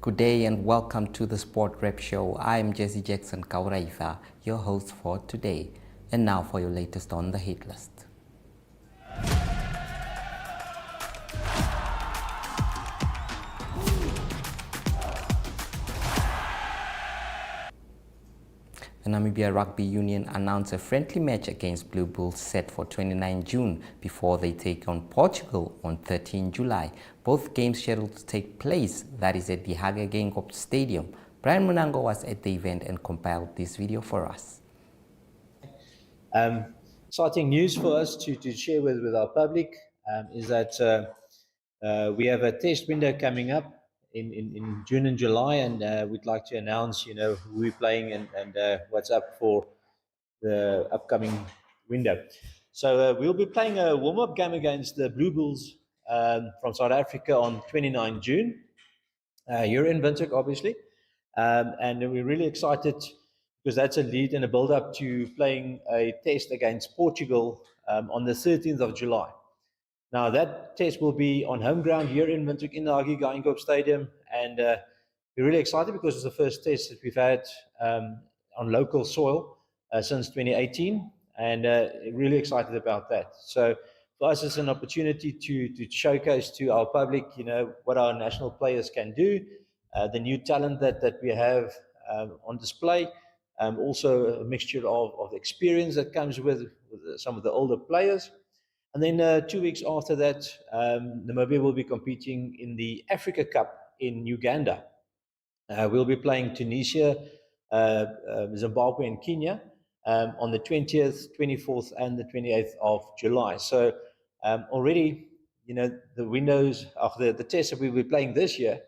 Good day and welcome to the SportWrap Show. I am Jesse Jackson Kauraifa, your host for today. And now for your latest on the hit list. The Namibia Rugby Union announced a friendly match against Blue Bulls set for 29 June before they take on Portugal on 13 July. Both games scheduled to take place, that is at the Hage Stadium. Brian Munango was at the event and compiled this video for us. Exciting news for us to share with our public is that we have a test window coming up in June and July, and we'd like to announce, who we're playing and what's up for the upcoming window. So we'll be playing a warm-up game against the Blue Bulls from South Africa on 29 June. Here in Windhoek, obviously, and we're really excited because that's a lead and a build-up to playing a test against Portugal on the 13th of July. Now, that test will be on home ground here in Windhoek in the Hage Stadium, and we're really excited because it's the first test that we've had on local soil since 2018, and really excited about that. So for us, it's an opportunity to showcase to our public, what our national players can do, the new talent that we have on display, also a mixture of experience that comes with some of the older players. And then 2 weeks after that, Namibia will be competing in the Africa Cup in Uganda. We'll be playing Tunisia, Zimbabwe, and Kenya on the 20th, 24th, and the 28th of July. So already, the windows of the tests that we'll be playing this year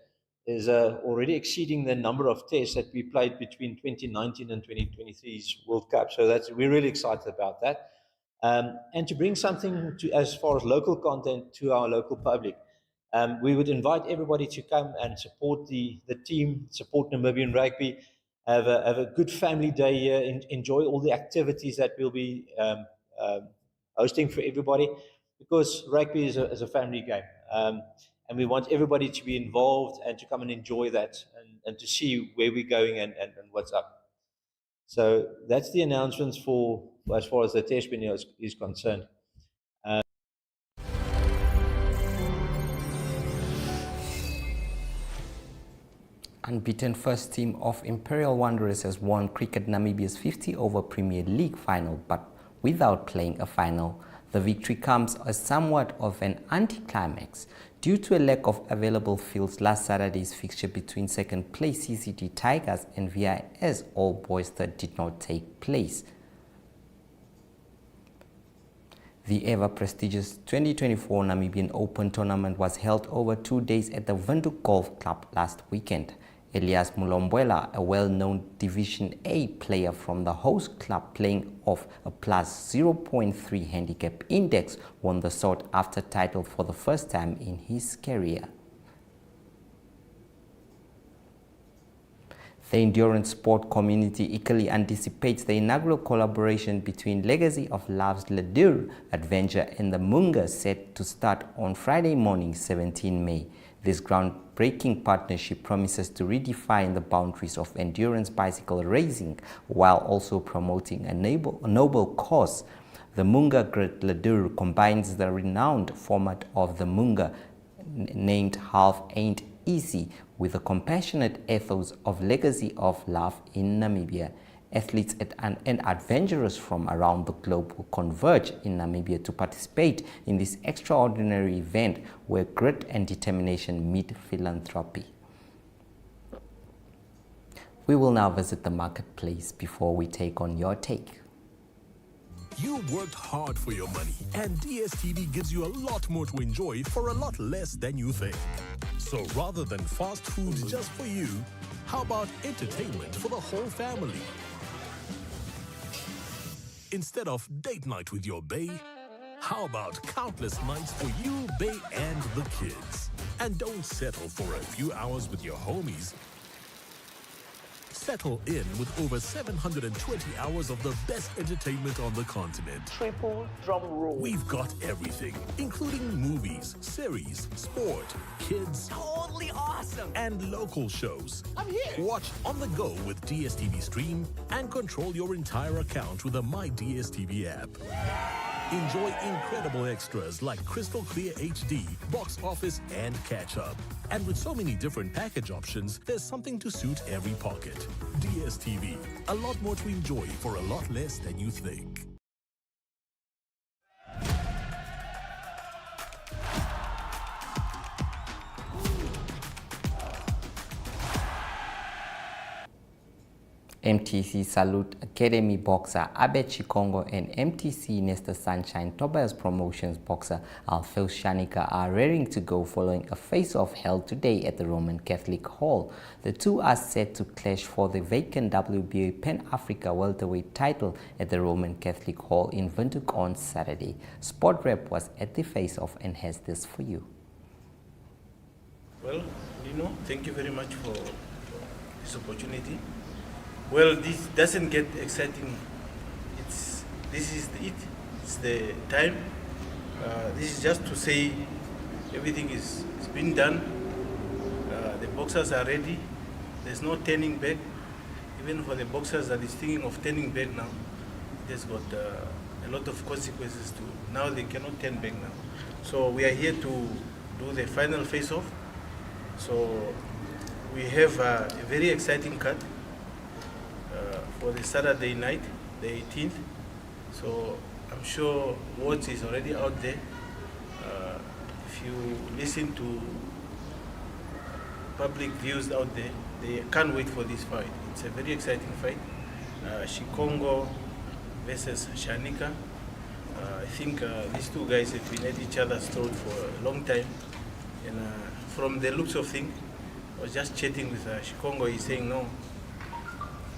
is already exceeding the number of tests that we played between 2019 and 2023's World Cup. So we're really excited about that. And to bring something to, as far as local content, to our local public, we would invite everybody to come and support the team, support Namibian rugby, have a good family day here, enjoy all the activities that we'll be hosting for everybody, because rugby is a family game, and we want everybody to be involved and to come and enjoy that and to see where we're going and what's up. So that's the announcements for as far as the test window is concerned. Unbeaten first team of Imperial Wanderers has won Cricket Namibia's 50-over Premier League final, but without playing a final. The victory comes as somewhat of an anticlimax due to a lack of available fields. Last Saturday's fixture between second-place CCT Tigers and VIS All Boys that did not take place. The ever-prestigious 2024 Namibian Open tournament was held over 2 days at the Windhoek Golf Club last weekend. Elias Mulombwela, a well-known Division A player from the host club playing off a plus 0.3 handicap index, won the sought-after title for the first time in his career. The endurance sport community eagerly anticipates the inaugural collaboration between Legacy of Love's Ledur Adventure and the Munga, set to start on Friday morning, 17 May. This groundbreaking partnership promises to redefine the boundaries of endurance bicycle racing while also promoting a noble cause. The Munga Great Ledur combines the renowned format of the Munga, named Half Ain't Easy, with the compassionate ethos of Legacy of Love in Namibia. Athletes and adventurers from around the globe will converge in Namibia to participate in this extraordinary event where grit and determination meet philanthropy. We will now visit the marketplace before we take on your take. You worked hard for your money, and DSTV gives you a lot more to enjoy for a lot less than you think. So rather than fast food just for you, how about entertainment for the whole family? Instead of date night with your bae, how about countless nights for you, bae, and the kids? And don't settle for a few hours with your homies. Settle in with over 720 hours of the best entertainment on the continent. Triple drum roll. We've got everything, including movies, series, sport, kids, Totally awesome. and local shows. I'm here. Watch on the go with DSTV Stream and control your entire account with the My DSTV app. Enjoy incredible extras like crystal clear HD, box office, and catch up. And with so many different package options, there's something to suit every pocket. DSTV, a lot more to enjoy for a lot less than you think. MTC Salute Academy boxer Abed Shikongo and MTC Nestor Sunshine Tobias Promotions boxer Alfeus Shaanika are raring to go following a face-off held today at the Roman Catholic Hall. The two are set to clash for the vacant WBA Pan-Africa welterweight title at the Roman Catholic Hall in Windhoek on Saturday. SportWrap was at the face-off and has this for you. Well, thank you very much for this opportunity. Well, this doesn't get exciting. This is it. It's the time. This is just to say everything is been done. The boxers are ready. There's no turning back. Even for the boxers that is thinking of turning back now, it has got a lot of consequences too. Now they cannot turn back now. So we are here to do the final face-off. So we have a very exciting card for the Saturday night, the 18th. So I'm sure watch is already out there. If you listen to public views out there, they can't wait for this fight. It's a very exciting fight. Shikongo versus Shaanika. I think these two guys have been at each other's throat for a long time. And from the looks of things, I was just chatting with Shikongo. He's saying no,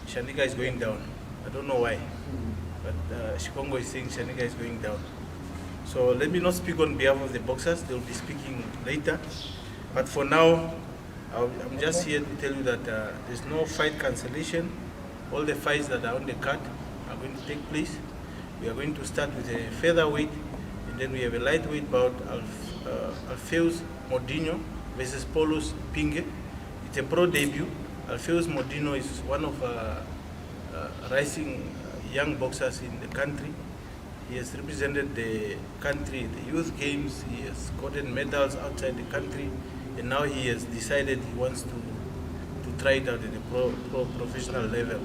Shaanika is going down. I don't know why, but Shikongo is saying Shaanika is going down. So let me not speak on behalf of the boxers. They'll be speaking later. But for now, I'm just here to tell you that there's no fight cancellation. All the fights that are on the card are going to take place. We are going to start with a featherweight, and then we have a lightweight bout, Alfeus Modinho versus Paulus Pinge. It's a pro debut. Alfeus Modinho is one of rising young boxers in the country. He has represented the country at the youth games. He has gotten medals outside the country, and now he has decided he wants to try it out at the professional level.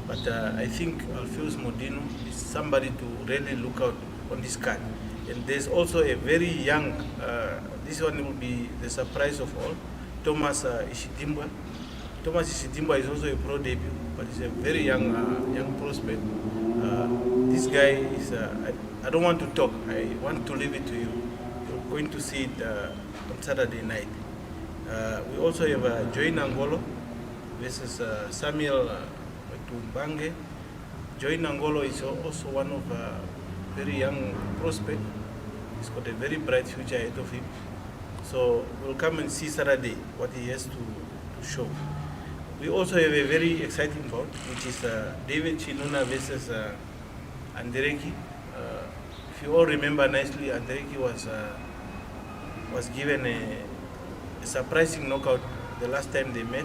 But I think Alfeus Modinho is somebody to really look out on this card. And there's also a very young, this one will be the surprise of all, Thomas Ishidimba. Thomas Ishidimba is also a pro debut, but he's a very young prospect. This guy is, I don't want to talk, I want to leave it to you. You're going to see it on Saturday night. We also have Joy Nangolo versus Samuel Tumbange. Joy Nangolo is also one of very young prospect. He's got a very bright future ahead of him. So we'll come and see Saturday what he has to show. We also have a very exciting bout, which is David Chinuna versus Andereki. If you all remember nicely, Andereki was given a surprising knockout the last time they met,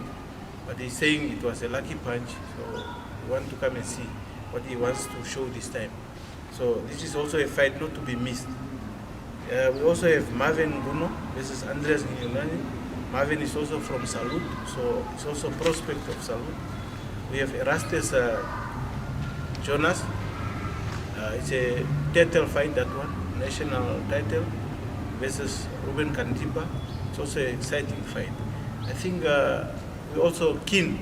but he's saying it was a lucky punch. So we want to come and see what he wants to show this time. So this is also a fight not to be missed. We also have Marvin Nguno versus Andres Nyunani. Marvin is also from Salute, so he's also a prospect of Salute. We have Erastus Jonas. It's a title fight, that one, national title, versus Ruben Kantipa. It's also an exciting fight. I think we're also keen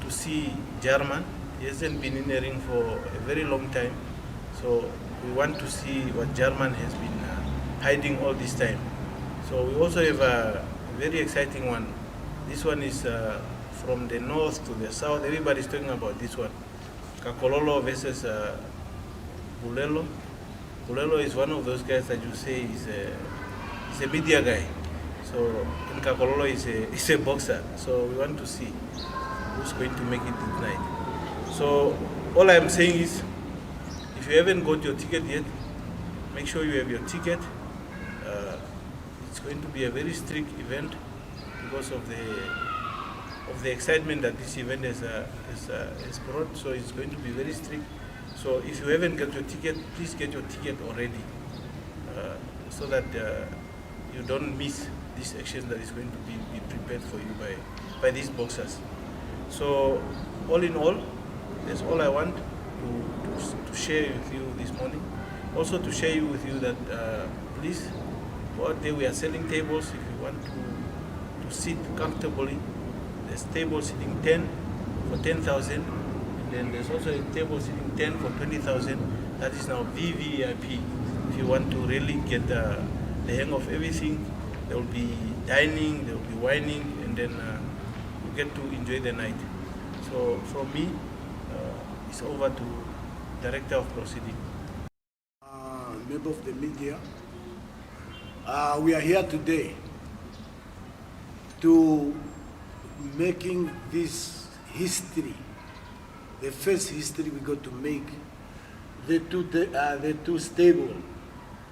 to see German. He hasn't been in the ring for a very long time, so we want to see what German has been hiding all this time. So we also have a very exciting one. This one is from the north to the south. Everybody's talking about this one. Kakololo versus Bulelo. Bulelo is one of those guys that you say is a media guy. So in Kakololo is a boxer. So we want to see. who's going to make it this night. So all I'm saying is, if you haven't got your ticket yet, make sure you have your ticket. It's going to be a very strict event because of the excitement that this event has brought. So it's going to be very strict. So if you haven't got your ticket, please get your ticket already, so that you don't miss this action that is going to be prepared for you by these boxers. So all in all, that's all I want to share with you this morning. Also to share with you that please, go out there, we are selling tables. If you want to sit comfortably, there's table sitting 10 for 10,000, and then there's also a table sitting 10 for 20,000. That is now VVIP. If you want to really get the hang of everything, there will be dining, there will be wining, and then you get to enjoy the night. So from me, it's over to Director of Proceeding. Member of the media, we are here today to making this history, the first history we got to make, the two stable,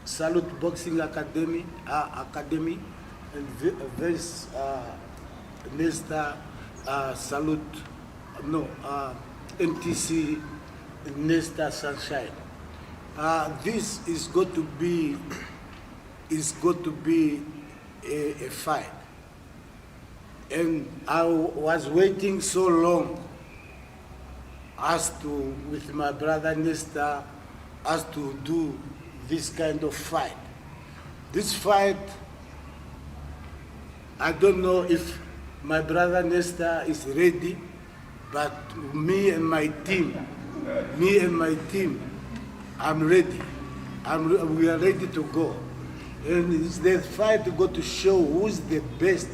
Salute Boxing Academy, and this Nestor MTC Nestor Sunshine. This is going to be a fight, and I was waiting so long with my brother Nestor, to do this kind of fight. This fight, I don't know if my brother Nestor is ready, but me and my team, I'm ready. We are ready to go. And it's the fight to go to show who's the best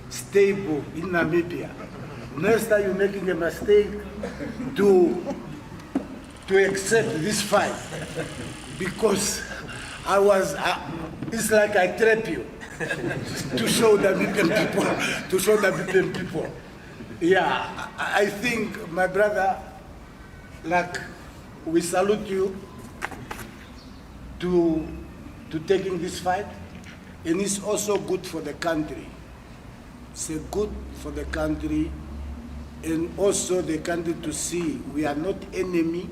stable in Namibia. Nestor, you're making a mistake to accept this fight, because it's like I trap you to show the Namibian people. Yeah, I think, my brother, like, we salute you to taking this fight, and it's also good for the country. It's good for the country, and also the country to see we are not enemy.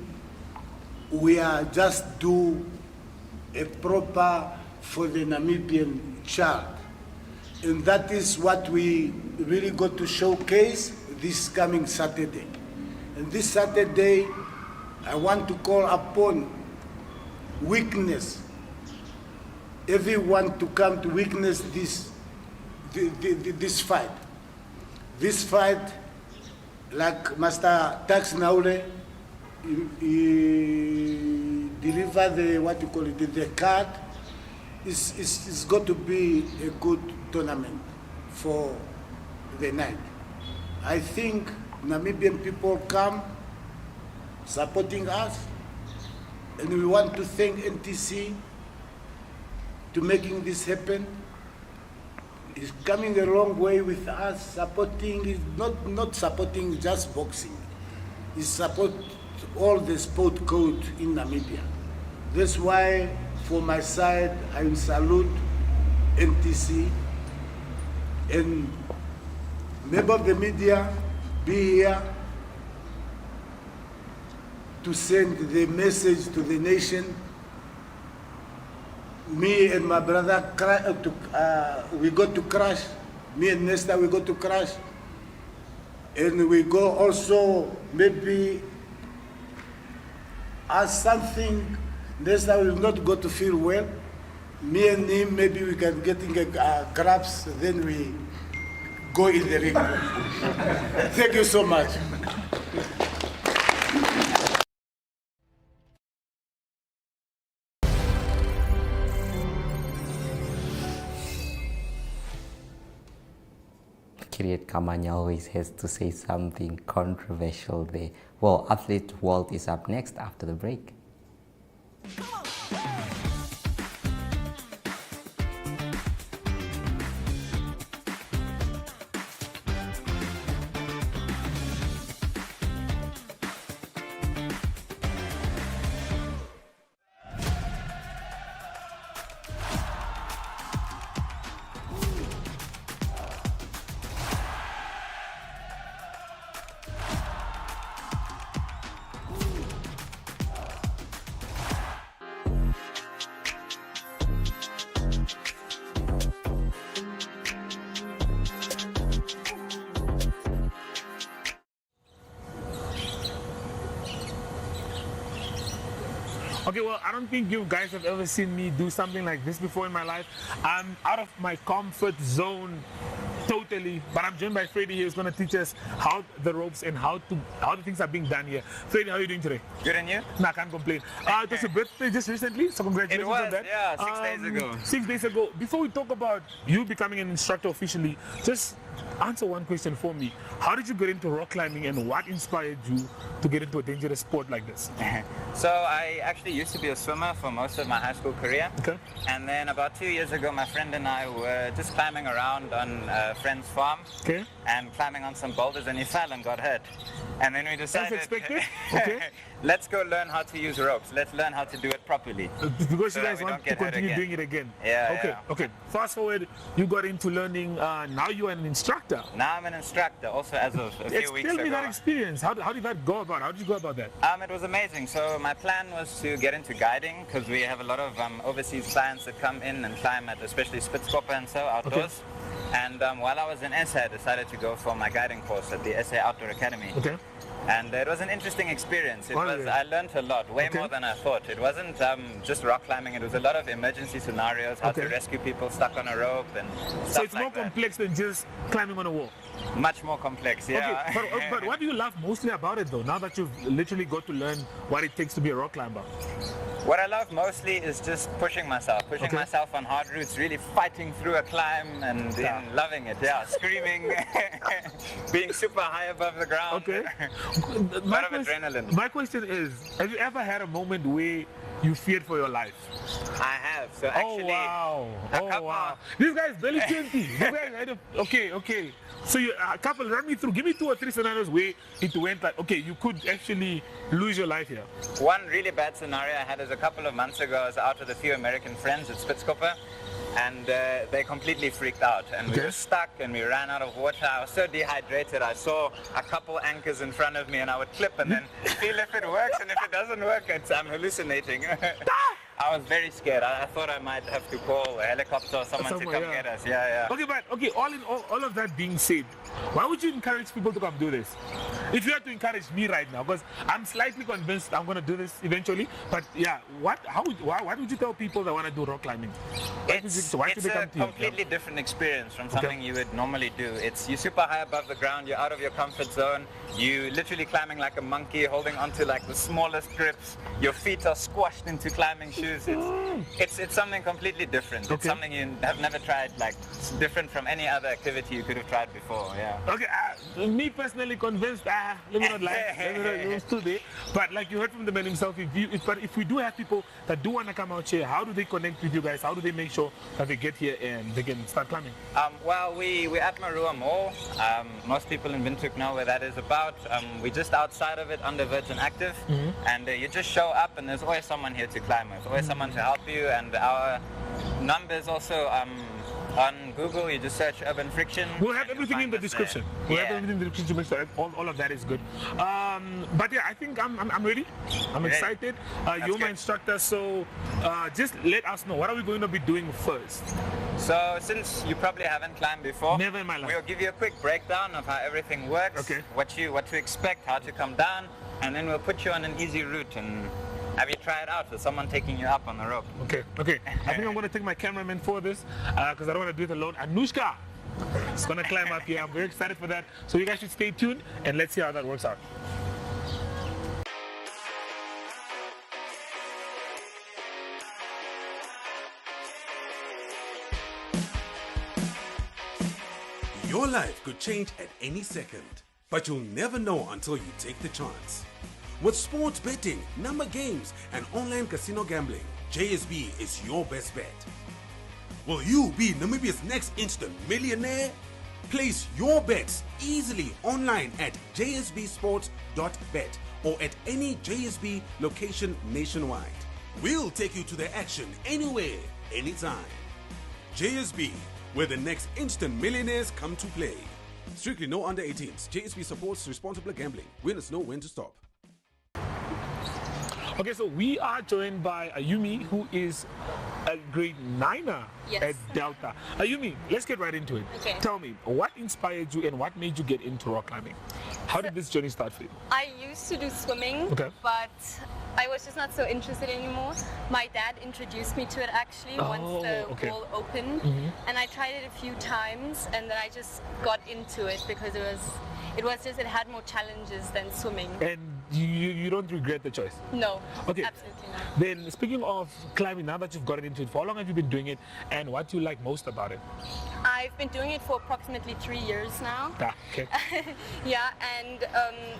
We are just do a proper for the Namibian child, and that is what we really got to showcase this coming Saturday. And this Saturday, I want to call upon witness, everyone to come to witness this fight. This fight, like Master Tax Naule, he deliver the card. It's got to be a good tournament for the night. I think Namibian people come supporting us, and we want to thank NTC to making this happen. It's coming a long way with us, supporting, is not supporting just boxing. It's support all the sport code in Namibia. That's why, for my side, I will salute NTC, and member of the media, be here to send the message to the nation. Me and my brother, we go to crash. Me and Nestor, we go to crash. And we go also maybe as something, Nestor will not go to feel well. Me and him, maybe we can get in crabs, then we go in the ring. Thank you so much. Kiryat Kamanya always has to say something controversial there. Well, Athlete World is up next after the break. Okay, well, I don't think you guys have ever seen me do something like this before in my life. I'm out of my comfort zone totally, but I'm joined by Freddie here who's going to teach us how the ropes and how the things are being done here. Freddie, how are you doing today? Good, and you? No, I can't complain. It was your birthday just recently, so congratulations It was, on that. yeah, 6 days ago. 6 days ago. Before we talk about you becoming an instructor officially, just answer one question for me. How did you get into rock climbing and what inspired you to get into a dangerous sport like this? So I actually used to be a swimmer for most of my high school career. Okay. And then about 2 years ago, my friend and I were just climbing around on a friend's farm. Okay. And climbing on some boulders, and he fell and got hurt. And then we decided, As expected? Okay. let's go learn how to use ropes. Let's learn how to do it properly. Because So you that guys we want don't to get hurt continue again. doing it again. Yeah, Okay, yeah. okay. Fast forward, you got into learning, now you are an instructor. Now I'm an instructor, also as of a few weeks Tell me ago. that experience. How did that go about? How did you go about that? It was amazing. So my plan was to get into guiding because we have a lot of overseas clients that come in and climb at especially Spitskoppe and so outdoors. And while I was in SA, I decided to go for my guiding course at the SA Outdoor Academy. Okay. And it was an interesting experience. Okay. I learned a lot, way more than I thought. It wasn't just rock climbing. It was a lot of emergency scenarios, how to rescue people stuck on a rope and stuff So it's like more that. complex than just climbing on a wall. Much more complex, yeah. Okay, but what do you love mostly about it though, now that you've literally got to learn what it takes to be a rock climber? What I love mostly is just pushing myself on hard routes, really fighting through a climb and loving it, screaming, being super high above the ground. Okay. A lot of adrenaline. My question is, have you ever had a moment where you feared for your life? I have. So actually, wow. This guy's barely 20. This guy had okay. So a couple, give me 2 or 3 scenarios where it went like, okay, you could actually lose your life here. One really bad scenario I had is a couple of months ago. I was out with a few American friends at Spitskoppe, and they completely freaked out. And we were stuck, and we ran out of water. I was so dehydrated. I saw a couple anchors in front of me, and I would clip and then feel if it works, and if it doesn't work, I'm hallucinating. I was very scared. I thought I might have to call a helicopter or someone to come get us. Yeah. Okay, but all of that being said, why would you encourage people to come do this? If you had to encourage me right now, because I'm slightly convinced I'm going to do this eventually, but yeah, why would you tell people that want to do rock climbing? It's a completely different experience from something you would normally do. You're super high above the ground, you're out of your comfort zone, you're literally climbing like a monkey, holding onto like the smallest grips, your feet are squashed into climbing shoes. It's something completely different. It's something you have never tried, like it's different from any other activity you could have tried before. Okay, me personally convinced, let me not lie, but like you heard from the man himself, if we do have people that do want to come out here, how do they connect with you guys? How do they make sure that they get here and they can start climbing? Well, we're at Marua Mall. Most people in Windhoek know where that is about. We're just outside of it under Virgin Active, and you just show up and there's always someone here to climb with, always someone to help you, and our numbers also on Google, you just search Urban Friction. We'll have everything in the description. We'll have everything in the description to make sure all of that is good. But yeah, I think I'm ready. I'm excited. You're my instructor, so just let us know, what are we going to be doing first? So since you probably haven't climbed before, never in my life, we'll give you a quick breakdown of how everything works, what to expect, how to come down, and then we'll put you on an easy route and have you try it out with someone taking you up on the rope. Okay. I think I'm going to take my cameraman for this because I don't want to do it alone. Anushka is going to climb up here. I'm very excited for that. So you guys should stay tuned and let's see how that works out. Your life could change at any second, but you'll never know until you take the chance. With sports betting, number games, and online casino gambling, JSB is your best bet. Will you be Namibia's next instant millionaire? Place your bets easily online at jsbsports.bet or at any JSB location nationwide. We'll take you to the action anywhere, anytime. JSB, where the next instant millionaires come to play. Strictly no under 18s. JSB supports responsible gambling. Winners know when to stop. Okay, so we are joined by Ayumi, who is a grade 9er at Delta. Ayumi, let's get right into it. Okay. Tell me, what inspired you and what made you get into rock climbing? How did this journey start for you? I used to do swimming, Okay. but I was just not so interested anymore. My dad introduced me to it actually once the okay. pool opened, and I tried it a few times, and then I just got into it because it had more challenges than swimming. And you don't regret the choice? No, Okay. absolutely not. Then speaking of climbing, now that you've gotten into it, for how long have you been doing it, and what do you like most about it? I've been doing it for approximately 3 years now. Ah, okay. Yeah, and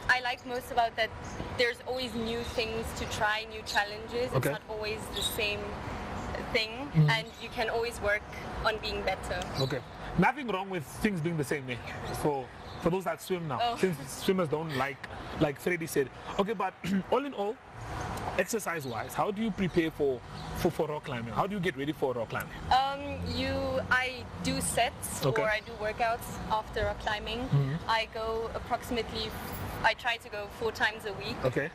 I like most about that there's always new things to try, new challenges. It's Okay. not always the same thing, and you can always work on being better. Okay. Nothing wrong with things being the same, for those that swim now, Oh. since swimmers don't like Freddy said. Okay, but all in all, exercise-wise, how do you prepare for rock climbing? How do you get ready for rock climbing? I do sets Okay. or I do workouts after rock climbing. I go I try to go 4 times a week. Okay.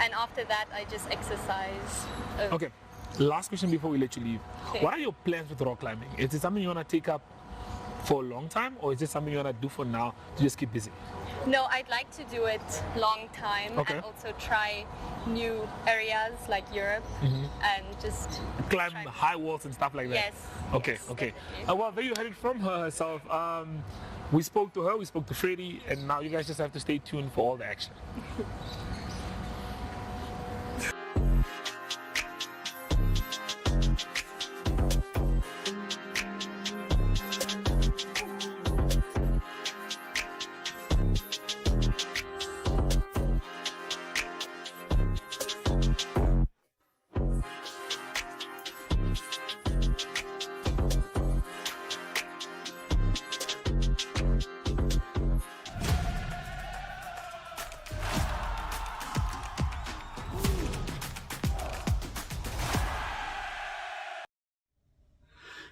And after that, I just exercise. Okay. Last question before we let you leave. Okay. What are your plans with rock climbing? Is it something you want to take up for a long time, or is it something you want to do for now to just keep busy? No, I'd like to do it long time Okay. and also try new areas like Europe and just Climb try- high walls and stuff like that? Yes. Okay, yes, okay. definitely. Well, there you heard it from her herself. We spoke to her, we spoke to Freddy, and now you guys just have to stay tuned for all the action.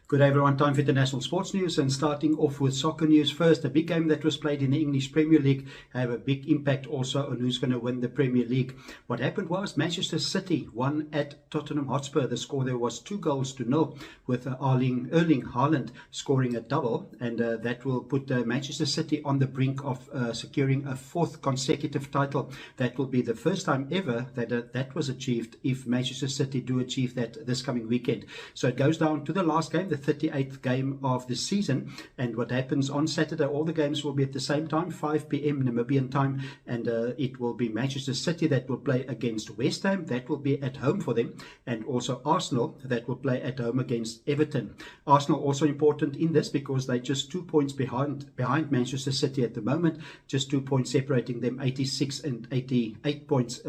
Good day everyone, time for international sports news, and starting off with soccer news first. A big game that was played in the English Premier League have a big impact also on who's going to win the Premier League. What happened was Manchester City won at Tottenham Hotspur. The score there was 2-0 with Erling Haaland scoring a double, and that will put Manchester City on the brink of securing a 4th consecutive title. That will be the first time ever that that was achieved if Manchester City do achieve that this coming weekend. So it goes down to the last game, the 38th game of the season, and what happens on Saturday, all the games will be at the same time, 5 p.m. Namibian time, and it will be Manchester City that will play against West Ham. That will be at home for them, and also Arsenal that will play at home against Everton. Arsenal also important in this because they're just 2 points behind Manchester City at the moment, just 2 points separating them, 86 and 88 points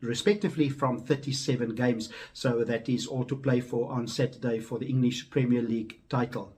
respectively from 37 games. So that is all to play for on Saturday for the English Premier League title.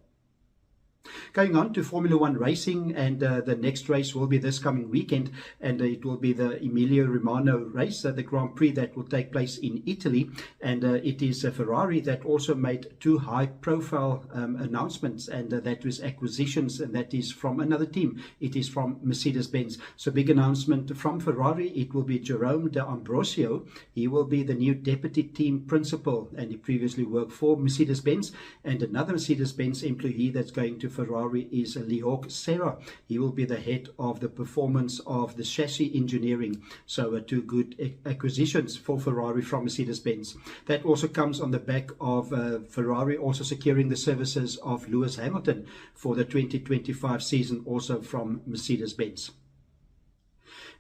Going on to Formula One racing, and the next race will be this coming weekend, and it will be the Emilio Romano race, the Grand Prix that will take place in Italy, and it is Ferrari that also made 2 high-profile announcements, and that was acquisitions, and that is from another team. It is from Mercedes-Benz. So big announcement from Ferrari. It will be Jerome D'Ambrosio. He will be the new deputy team principal, and he previously worked for Mercedes-Benz, and another Mercedes-Benz employee that's going to Ferrari is Leorc Serra. He will be the head of the performance of the chassis engineering. So 2 good acquisitions for Ferrari from Mercedes-Benz. That also comes on the back of Ferrari also securing the services of Lewis Hamilton for the 2025 season, also from Mercedes-Benz.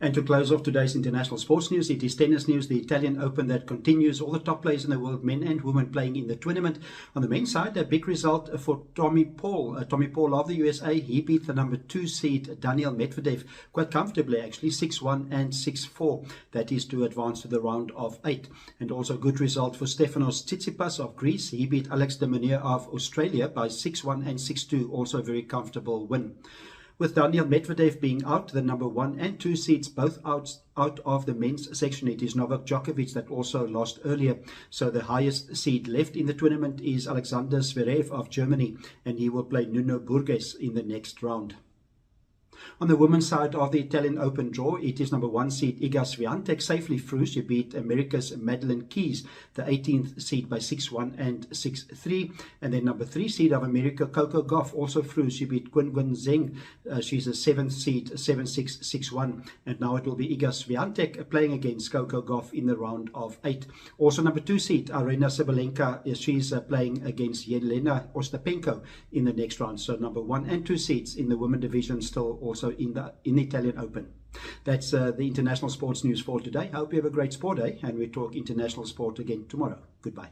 And to close off today's international sports news, it is tennis news. The Italian Open that continues. All the top players in the world, men and women, playing in the tournament. On the men's side, a big result for Tommy Paul. Tommy Paul of the USA, he beat the number 2 seed Daniil Medvedev quite comfortably, actually, 6-1 and 6-4. That is to advance to the round of 8. And also a good result for Stefanos Tsitsipas of Greece. He beat Alex de Minaur of Australia by 6-1 and 6-2. Also a very comfortable win. With Daniil Medvedev being out, the number 1 and 2 seeds both out of the men's section. It is Novak Djokovic that also lost earlier. So the highest seed left in the tournament is Alexander Zverev of Germany, and he will play Nuno Burgess in the next round. On the women's side of the Italian Open draw, it is number 1 seed Iga Swiatek safely through. She beat America's Madeline Keys, the 18th seed, by 6-1 and 6-3. And then number 3 seed of America, Coco Gauff, also through. She beat Qinwen Zheng. She's a 7th seed, 7-6, 6-1. And now it will be Iga Swiatek playing against Coco Gauff in the round of 8. Also number 2 seed, Aryna Sabalenka. She's playing against Yelena Ostapenko in the next round. So number 1 and 2 seeds in the women division still also in the Italian Open. That's the international sports news for today. I hope you have a great sport day, and we talk international sport again tomorrow. Goodbye.